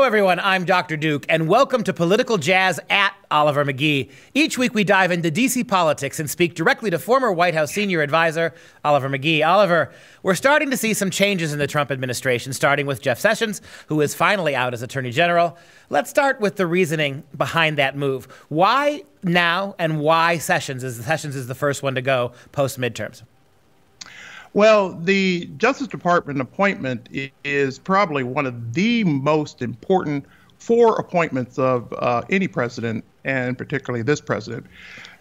everyone. I'm Dr. Duke, and welcome to Political Jazz at Oliver McGee. Each week, we dive into D.C. politics and speak directly to former White House senior advisor, Oliver McGee. Oliver, we're starting to see some changes in the Trump administration, starting with Jeff Sessions, who is finally out as Attorney General. Let's start with the reasoning behind that move. Why now, and why Sessions is the first one to go post-midterms? Well, the Justice Department appointment is probably one of the most important four appointments of any president, and particularly this president.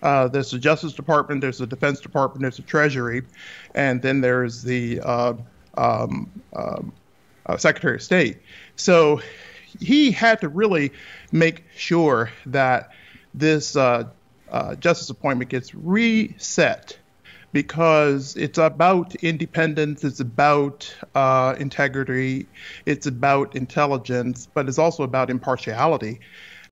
There's the Justice Department, there's the Defense Department, there's the Treasury, and then there's the Secretary of State. So he had to really make sure that this justice appointment gets reset, because it's about independence, it's about integrity, it's about intelligence, but it's also about impartiality.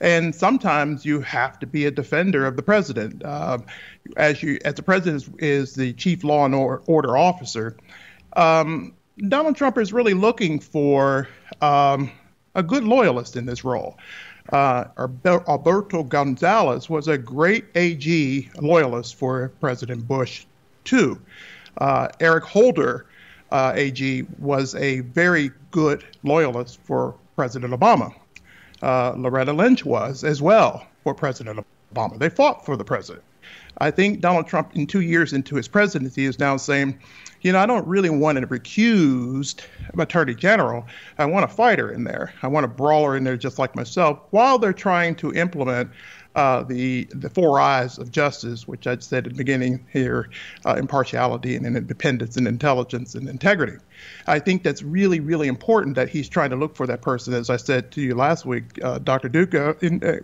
And sometimes you have to be a defender of the president. As the president is the chief law and order officer, Donald Trump is really looking for a good loyalist in this role. Alberto Gonzalez was a great AG loyalist for President Bush too. Eric Holder, AG, was a very good loyalist for President Obama. Loretta Lynch was as well for President Obama. They fought for the president. I think Donald Trump, in 2 years into his presidency, is now saying, I don't really want a recused attorney general. I want a fighter in there. I want a brawler in there just like myself, while they're trying to implement the four eyes of justice, which I said at the beginning here, impartiality and independence and intelligence and integrity. I think that's really, really important that he's trying to look for that person, as I said to you last week, Dr. Duke,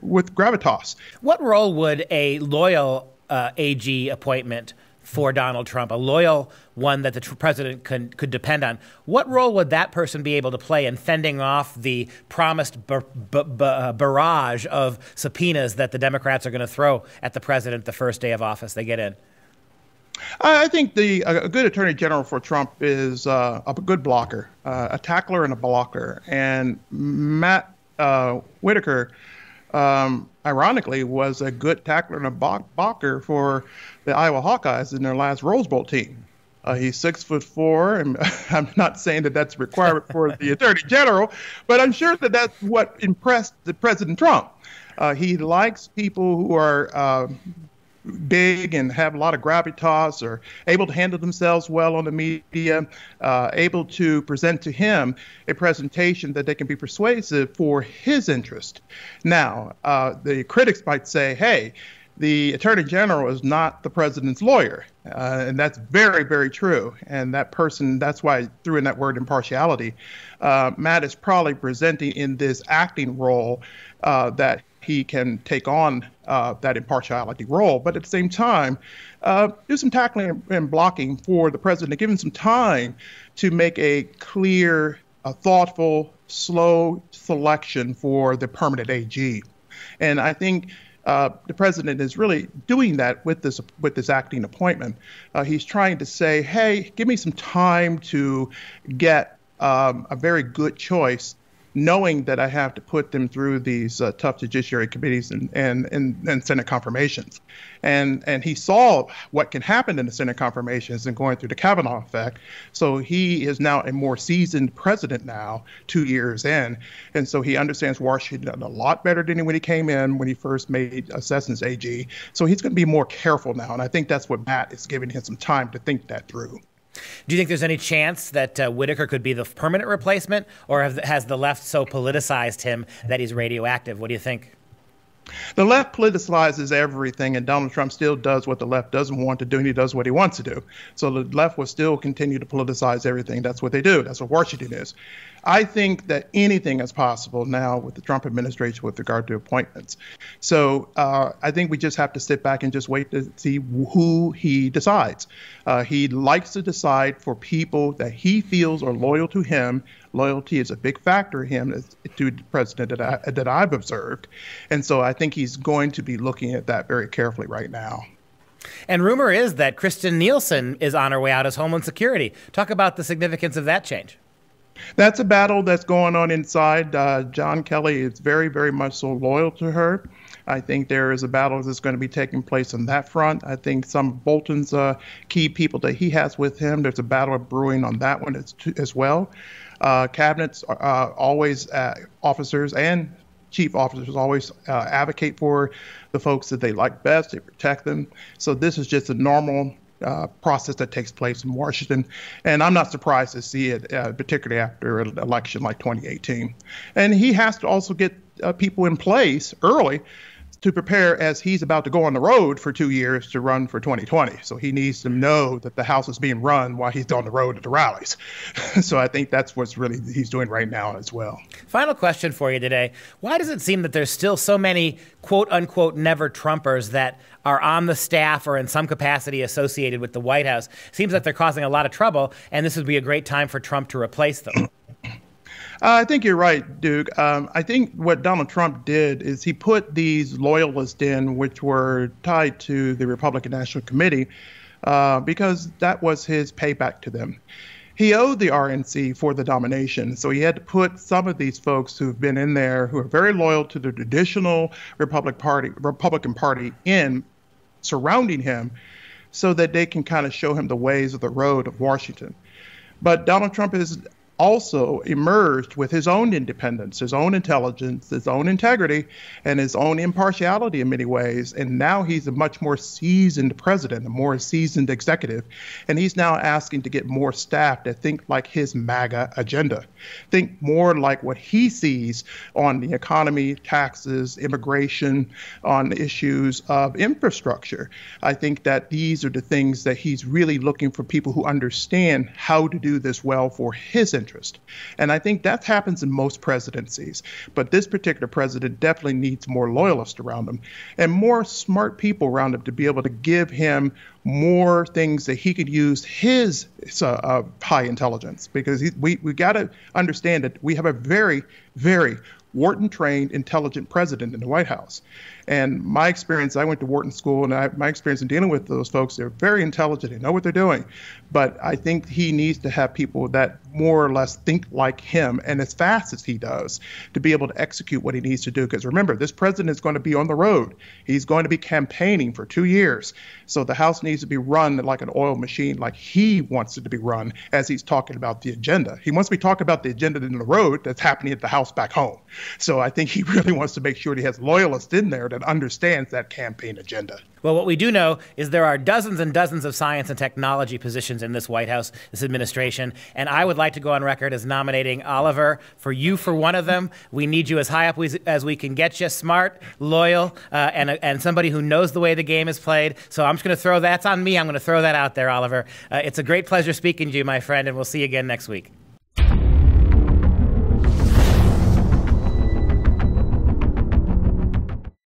with gravitas. What role would a loyal AG appointment for Donald Trump, a loyal one that the president could depend on, what role would that person be able to play in fending off the promised barrage of subpoenas that the Democrats are going to throw at the president the first day of office they get in? I think a good attorney general for Trump is a good blocker, a tackler and a blocker. And Matt Whitaker, ironically, was a good tackler and a blocker for the Iowa Hawkeyes in their last Rose Bowl team. He's 6'4", and I'm not saying that that's a requirement for the attorney general, but I'm sure that that's what impressed President Trump. He likes people who are big and have a lot of gravitas, or able to handle themselves well on the media, able to present to him a presentation that they can be persuasive for his interest. Now, the critics might say, hey, the attorney general is not the president's lawyer. And that's very, very true. And that person, that's why I threw in that word impartiality. Matt is probably presenting in this acting role that he can take on that impartiality role, but at the same time, do some tackling and blocking for the president, give him some time to make a clear, thoughtful, slow selection for the permanent AG. And I think the president is really doing that with this acting appointment. He's trying to say, hey, give me some time to get a very good choice, knowing that I have to put them through these tough judiciary committees and Senate confirmations. And he saw what can happen in the Senate confirmations and going through the Kavanaugh effect. So he is now a more seasoned president now, 2 years in. And so he understands Washington a lot better than when he came in, when he first made Sessions AG. So he's going to be more careful now. And I think that's what Matt is giving him some time to think that through. Do you think there's any chance that Whitaker could be the permanent replacement, or has the left so politicized him that he's radioactive? What do you think? The left politicizes everything, and Donald Trump still does what the left doesn't want to do, and he does what he wants to do. So the left will still continue to politicize everything. That's what they do. That's what Washington is. I think that anything is possible now with the Trump administration with regard to appointments. So I think we just have to sit back and just wait to see who he decides. He likes to decide for people that he feels are loyal to him. Loyalty is a big factor in him to the president that I've observed. And so I think he's going to be looking at that very carefully right now. And rumor is that Kristen Nielsen is on her way out as Homeland Security. Talk about the significance of that change. That's a battle that's going on inside. John Kelly is very, very much so loyal to her. I think there is a battle that's going to be taking place on that front. I think some of Bolton's key people that he has with him, there's a battle brewing on that one as well. Cabinets always, officers and chief officers always advocate for the folks that they like best. They protect them. So this is just a normal process that takes place in Washington. And I'm not surprised to see it, particularly after an election like 2018. And he has to also get people in place early to prepare, as he's about to go on the road for 2 years to run for 2020. So he needs to know that the House is being run while he's on the road at the rallies. So I think that's what's really he's doing right now as well. Final question for you today. Why does it seem that there's still so many quote unquote never Trumpers that are on the staff or in some capacity associated with the White House? Seems like they're causing a lot of trouble, and this would be a great time for Trump to replace them. I think you're right, Duke. I think what Donald Trump did is he put these loyalists in, which were tied to the Republican National Committee, because that was his payback to them. He owed the RNC for the domination, so he had to put some of these folks who've been in there, who are very loyal to the traditional Republican Party in surrounding him, so that they can kind of show him the ways of the road of Washington. But Donald Trump is also emerged with his own independence, his own intelligence, his own integrity, and his own impartiality in many ways. And now he's a much more seasoned president, a more seasoned executive. And he's now asking to get more staff that think like his MAGA agenda, think more like what he sees on the economy, taxes, immigration, on issues of infrastructure. I think that these are the things that he's really looking for, people who understand how to do this well for his interest. And I think that happens in most presidencies. But this particular president definitely needs more loyalists around him and more smart people around him to be able to give him more things that he could use his high intelligence. Because we got to understand that we have a very, very Wharton-trained, intelligent president in the White House. And my experience, I went to Wharton School, and my experience in dealing with those folks, they're very intelligent. They know what they're doing. But I think he needs to have people that more or less think like him and as fast as he does to be able to execute what he needs to do. Because remember, this president is going to be on the road. He's going to be campaigning for 2 years. So the House needs to be run like an oil machine, like he wants it to be run as he's talking about the agenda. He wants to be talking about the agenda in the road that's happening at the House back home. So I think he really wants to make sure that he has loyalists in there that understands that campaign agenda. Well, what we do know is there are dozens and dozens of science and technology positions in this White House, this administration, and I would like to go on record as nominating Oliver for one of them. We need you as high up as we can get you, smart, loyal, and somebody who knows the way the game is played. So I'm just going to throw that's on me. I'm going to throw that out there, Oliver. It's a great pleasure speaking to you, my friend, and we'll see you again next week.